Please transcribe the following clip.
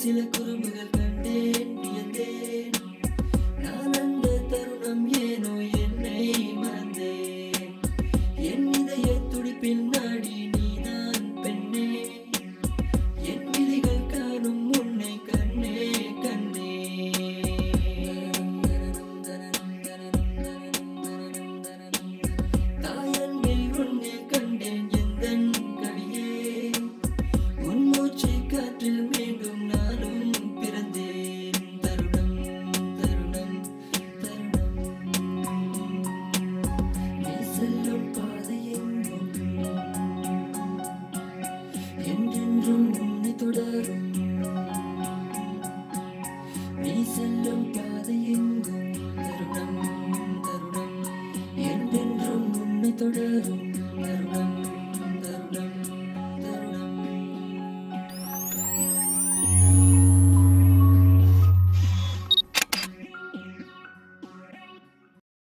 சில குறும்புகள் கண்டேன் வியந்தேன். நான் அந்த தருணம் ஏனோ என்னை மறந்தேன். என் இதய துடிப்பின் நாடி நீதான் பெண்ணே. என் விழிகள் காணும் உன்னை கண்ணே கண்ணே. தாயன்பில் உன்னை கண்டேன் எந்தன் கவியே. உன் மூச்சு காற்றில் மீண்டும் நானும் பிறந்தேன். தருணம் தருணம் தருணம். நீ செல்லும் பாதையெங்கும் என்றென்றும் உன்னை தொடரும். நீ செல்லும் பாதையெங்கும் தருணம் தருணம் என்றென்றும் உன்னை தொடரும்.